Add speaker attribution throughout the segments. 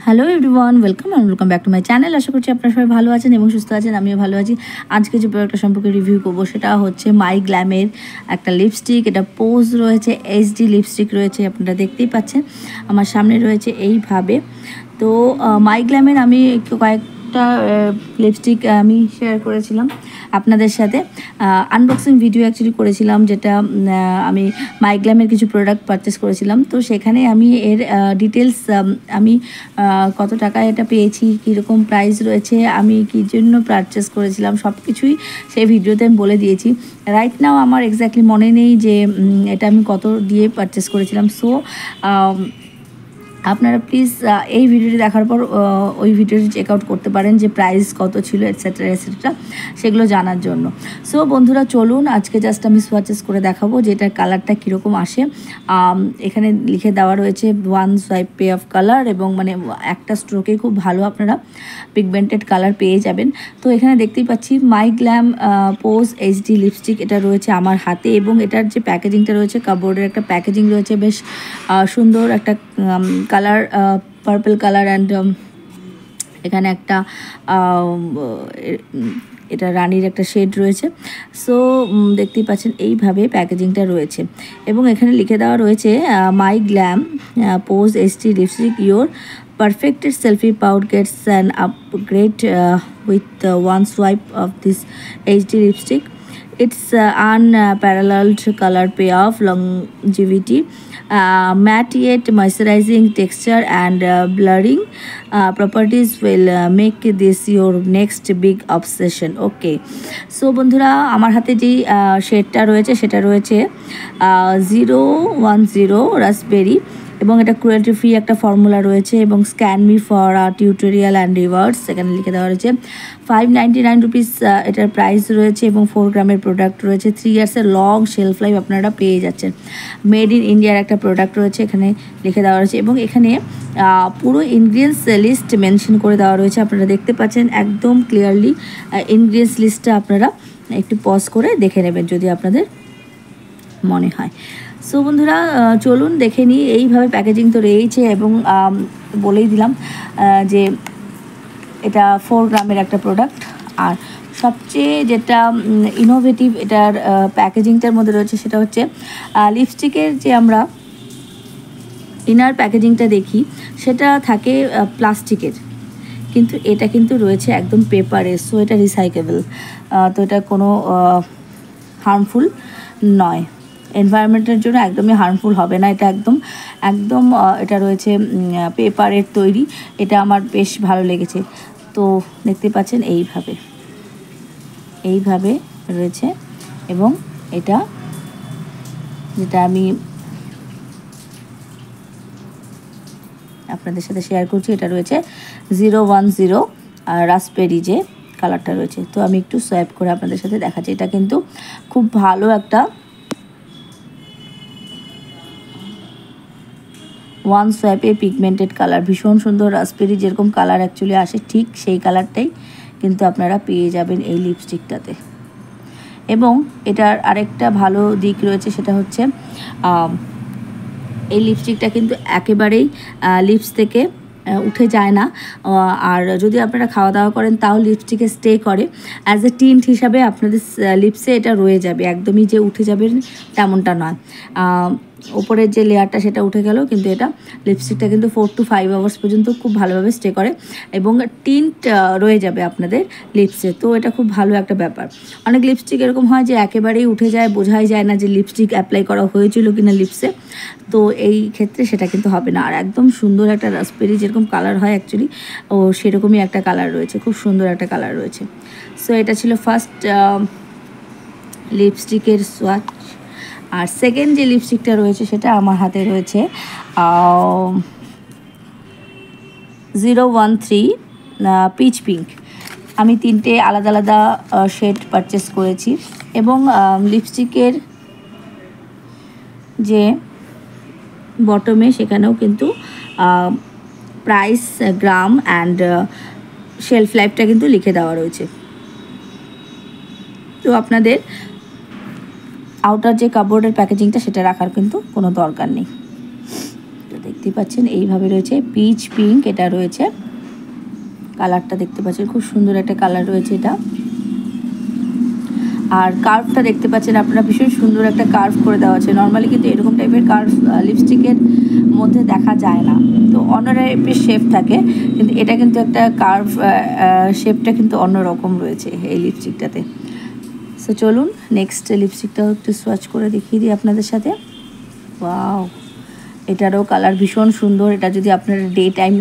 Speaker 1: Hello everyone, welcome back to my channel. আশা করছি আপনারা সবাই ভালো আছেন এবং সুস্থ আছেন। আমিও ভালো আছি। আজকে যে প্রোডাক্টটা সম্পর্কে রিভিউ করবো সেটা হচ্ছে মাই গ্ল্যামের একটা লিপস্টিক। এটা পোজ রয়েছে, এইচডি লিপস্টিক রয়েছে, আপনারা দেখতেই পাচ্ছেন আমার সামনে রয়েছে এইভাবে। তো মাই গ্ল্যামের আমি কয়েকটা লিপস্টিক আমি শেয়ার করেছিলাম আপনাদের সাথে, আনবক্সিং ভিডিও অ্যাকচুয়ালি করেছিলাম, যেটা আমি মাই গ্ল্যামের কিছু প্রোডাক্ট পারচেস করেছিলাম। তো সেখানে আমি এর ডিটেলস, আমি কত টাকায় এটা পেয়েছি, কীরকম প্রাইস রয়েছে, আমি কী জন্য পারচেস করেছিলাম, সব কিছুই সেই ভিডিওতে আমি বলে দিয়েছি। রাইট নাও আমার এক্স্যাক্টলি মনে নেই যে এটা আমি কত দিয়ে পারচেস করেছিলাম। সো আপনারা প্লিজ এই ভিডিওটি দেখার পর ওই ভিডিওটি চেক আউট করতে পারেন যে প্রাইস কত ছিল এটসেট্রা সেগুলো জানার জন্য। সো বন্ধুরা চলুন, আজকে জাস্ট আমি সোয়াচেস করে দেখাবো যে এটার কালারটা কীরকম আসে। এখানে লিখে দেওয়া রয়েছে 1 সোয়াইপ পে অফ কালার, এবং মানে একটা স্ট্রোকে খুব ভালো আপনারা পিগমেন্টেড কালার পেয়ে যাবেন। তো এখানে দেখতেই পাচ্ছি মাই গ্ল্যাম পোজ এইচডি লিপস্টিক, এটা রয়েছে আমার হাতে, এবং এটার যে প্যাকেজিংটা রয়েছে, কাপড়ের একটা প্যাকেজিং রয়েছে, বেশ সুন্দর একটা কালার, পার্পল কালার, অ্যান্ড এখানে একটা এটা রানির একটা শেড রয়েছে। সো দেখতেই পাচ্ছেন এইভাবে প্যাকেজিংটা রয়েছে, এবং এখানে লিখে দেওয়া রয়েছে my glam pose HD lipstick, your perfected selfie pouch gets an upgrade with one swipe of this HD lipstick. Its unparalleled color payoff, longevity, matte yet moisturizing texture, and blurring properties will make this your next big obsession. Okay, so বন্ধুরা আমার হাতে যেই শেডটা রয়েছে সেটা রয়েছে 010 raspberry, এবং এটা ক্রুয়েলটি ফ্রি একটা ফর্মুলা রয়েছে, এবং scan me for tutorial and rewards এখানে লিখে দেওয়া রয়েছে। 599 রুপিস এটার প্রাইস রয়েছে, এবং 4 গ্রামের প্রোডাক্ট রয়েছে। 3 ইয়ার্সের লং শেলফ লাইফ আপনারা পেয়ে যাচ্ছেন। মেড ইন ইন্ডিয়ার একটা প্রোডাক্ট রয়েছে, এখানে লিখে দেওয়া রয়েছে, এবং এখানে পুরো ইনগ্রিডিয়েন্টস লিস্ট মেনশন করে দেওয়া রয়েছে। আপনারা দেখতে পাচ্ছেন একদম ক্লিয়ারলি ইনগ্রিডিয়েন্টস লিস্টটা আপনারা একটু পজ করে দেখে নেবেন যদি আপনাদের মনে হয়। সো বন্ধুরা চলুন দেখে নিই। এইভাবে প্যাকেজিং তো রয়েছে, এবং বলেই দিলাম যে এটা 4 গ্রামের একটা প্রোডাক্ট। আর সবচেয়ে যেটা ইনোভেটিভ এটার প্যাকেজিংটার মধ্যে রয়েছে সেটা হচ্ছে লিপস্টিকের যে আমরা ইনার প্যাকেজিংটা দেখি সেটা থাকে প্লাস্টিকের, কিন্তু এটা কিন্তু রয়েছে একদম পেপারের। সো এটা রিসাইকেবল, তো এটা কোনো হার্মফুল নয়, এনভায়রনমেন্টের জন্য একদমই হার্মফুল হবে না। এটা একদম এটা রয়েছে পেপারের তৈরি। এটা আমার বেশ ভালো লেগেছে। তো দেখতে পাচ্ছেন এইভাবে রয়েছে, এবং এটা যেটা আমি আপনাদের সাথে শেয়ার করছি, এটা রয়েছে 010 রাসবেরি যে কালারটা রয়েছে। তো আমি একটু সোয়াইপ করে আপনাদের সাথে দেখাচ্ছি। এটা কিন্তু খুব ভালো একটা 1 সোয়াইপে পিগমেন্টেড কালার, ভীষণ সুন্দর। রাসবেরি যেরকম কালার অ্যাকচুয়ালি আসে ঠিক সেই কালারটাই কিন্তু আপনারা পেয়ে যাবেন এই লিপস্টিকটাতে। এবং এটার আরেকটা ভালো দিক রয়েছে, সেটা হচ্ছে এই লিপস্টিকটা কিন্তু একেবারেই লিপস থেকে উঠে যায় না, আর যদি আপনারা খাওয়া দাওয়া করেন তাও লিপস্টিকে স্টে করে। অ্যাজ এ টিন্ট হিসাবে আপনাদের লিপসে এটা রয়ে যাবে, একদমই যে উঠে যাবে তেমনটা নয়। ওপরের যে লেয়ারটা সেটা উঠে গেল, কিন্তু এটা লিপস্টিকটা কিন্তু 4 to 5 আওয়ার্স পর্যন্ত খুব ভালোভাবে স্টে করে, এবং টিন্ট রয়ে যাবে আপনাদের লিপসে। তো এটা খুব ভালো একটা ব্যাপার। অনেক লিপস্টিক এরকম হয় যে একেবারেই উঠে যায়, বোঝাই যায় না যে লিপস্টিক অ্যাপ্লাই করা হয়েছিল কিনা লিপসে। তো এই ক্ষেত্রে সেটা কিন্তু হবে না। আর একদম সুন্দর একটা রাসবেরি যেরকম কালার হয় অ্যাকচুয়ালি, সেরকমই একটা কালার রয়েছে, খুব সুন্দর একটা কালার রয়েছে। সো এটা ছিল ফার্স্ট লিপস্টিকের সোয়াচ। আর সেকেন্ড যে লিপস্টিকটা রয়েছে সেটা আমার হাতে রয়েছে 013 পিচ পিঙ্ক। আমি 3টে আলাদা আলাদা শেড পারচেস করেছি, এবং লিপস্টিকের যে বটমে সেখানেও কিন্তু প্রাইস, গ্রাম অ্যান্ড শেলফ লাইফটা কিন্তু লিখে দেওয়া রয়েছে। তো আপনাদের আউটার যে কাপড়ের প্যাকেজিংটা সেটা রাখার কিন্তু কোনো দরকার নেই। তো দেখতেই পাচ্ছেন এইভাবে রয়েছে, পিচ পিঙ্ক এটা রয়েছে, কালারটা দেখতে পাচ্ছেন খুব সুন্দর একটা কালার রয়েছে এটা। আর কার্ভটা দেখতে পাচ্ছেন আপনারা, ভীষণ সুন্দর একটা কার্ভ করে দেওয়া আছে। নর্মালি কিন্তু এরকম টাইপের কার্ভ লিপস্টিকের মধ্যে দেখা যায় না, তো অন্য টাইপের শেপ থাকে, কিন্তু এটা কিন্তু একটা কার্ভ শেপটা কিন্তু অন্যরকম রয়েছে এই লিপস্টিকটাতে। সো চলুন নেক্সট লিপস্টিকটাও একটু সোয়াচ করে দেখিয়ে দিই আপনাদের সাথে। ওয়াও, এটারও কালার ভীষণ সুন্দর। এটা যদি আপনারা ডে টাইম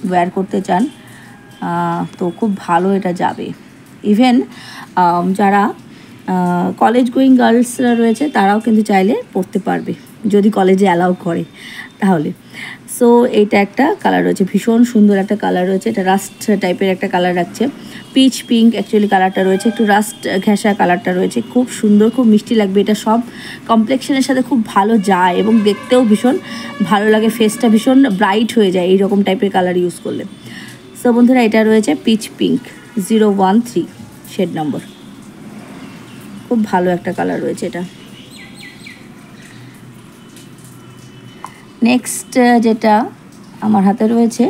Speaker 1: ওয়্যার করতে চান তো খুব ভালো এটা যাবে। ইভেন যারা কলেজ গোয়িং গার্লসরা রয়েছে তারাও কিন্তু চাইলে পড়তে পারবে, যদি কলেজে অ্যালাউ করে তাহলে। সো এইটা একটা কালার রয়েছে, ভীষণ সুন্দর একটা কালার রয়েছে। এটা রাস্ট টাইপের একটা কালার রাখছে, পিচ পিঙ্ক অ্যাকচুয়ালি কালারটা রয়েছে, একটু রাস্ট ঘেঁষা কালারটা রয়েছে, খুব সুন্দর, খুব মিষ্টি লাগবে। এটা সব কমপ্লেক্সনের সাথে খুব ভালো যায় এবং দেখতেও ভীষণ ভালো লাগে, ফেসটা ভীষণ ব্রাইট হয়ে যায় এইরকম টাইপের কালার ইউজ করলে। সো বন্ধুরা এটা রয়েছে পিচ পিঙ্ক 013 শেড নম্বর, খুব ভালো একটা কালার রয়েছে এটা। নেক্সট যেটা আমার হাতে রয়েছে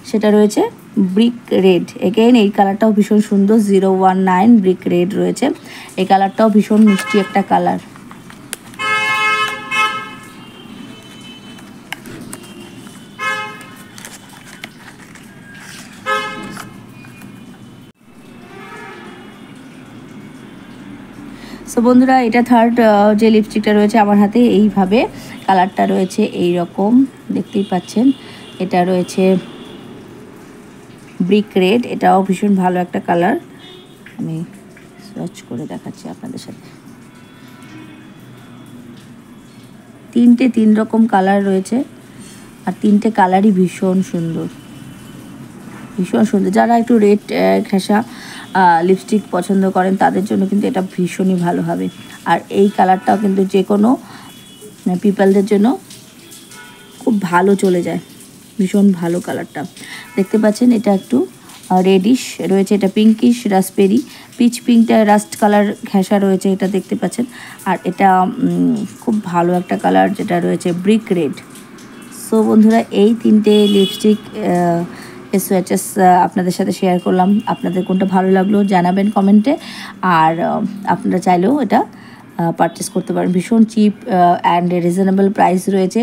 Speaker 1: সেটা রয়েছে ব্রিক রেড। এগেইন এই কালারটাও ভীষণ সুন্দর, 019 ব্রিক রেড রয়েছে। এই কালারটাও ভীষণ মিষ্টি একটা কালার। সো বন্ধুরা এটা থার্ড যে লিপস্টিকটা রয়েছে আমার হাতে, এইভাবে কালারটা রয়েছে এই রকম, দেখতেই পাচ্ছেন। এটা রয়েছে ব্রিক রেড, এটাও ভীষণ ভালো একটা কালার। আমি সার্চ করে দেখাচ্ছি আপনাদের সাথে। তিনটে তিন রকম কালার রয়েছে, আর তিনটে কালারই ভীষণ সুন্দর, ভীষণ সুন্দর। যারা একটু রেড ঘেঁষা লিপস্টিক পছন্দ করেন তাদের জন্য কিন্তু এটা ভীষণই ভালো হবে। আর এই কালারটাও কিন্তু যে কোনো পিপলদের জন্য খুব ভালো চলে যায়, ভীষণ ভালো কালারটা। দেখতে পাচ্ছেন এটা একটু রেডিশ রয়েছে, এটা পিঙ্কিশ রাসবেরি, পিচ পিঙ্কটা রাস্ট কালার ঘেঁষা রয়েছে, এটা দেখতে পাচ্ছেন। আর এটা খুব ভালো একটা কালার যেটা রয়েছে ব্রিক রেড। সো বন্ধুরা এই তিনটে লিপস্টিক সোয়াচেস আপনাদের সাথে শেয়ার করলাম। আপনাদের কোনটা ভালো লাগলো জানাবেন কমেন্টে। আর আপনারা চাইলেও এটা পারচেস করতে পারেন, ভীষণ চিপ অ্যান্ড রিজনেবল প্রাইস রয়েছে।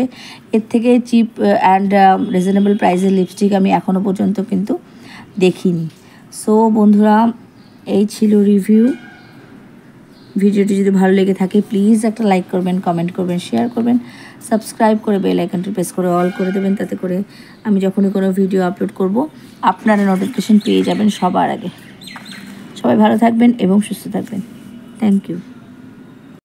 Speaker 1: এর থেকে চিপ অ্যান্ড রিজনেবল প্রাইসের লিপস্টিক আমি এখনও পর্যন্ত কিন্তু দেখিনি। সো বন্ধুরা এই ছিল রিভিউ। ভিডিওটি যদি ভালো লেগে থাকে প্লিজ একটা লাইক করবেন, কমেন্ট করবেন, শেয়ার করবেন, সাবস্ক্রাইব করে বেল আইকনটি প্রেস করে অল করে দেবেন, তাতে করে আমি যখনই কোনো ভিডিও আপলোড করব আপনারা নোটিফিকেশন পেয়ে যাবেন সবার আগে। সবাই ভালো থাকবেন এবং সুস্থ থাকবেন। Thank you.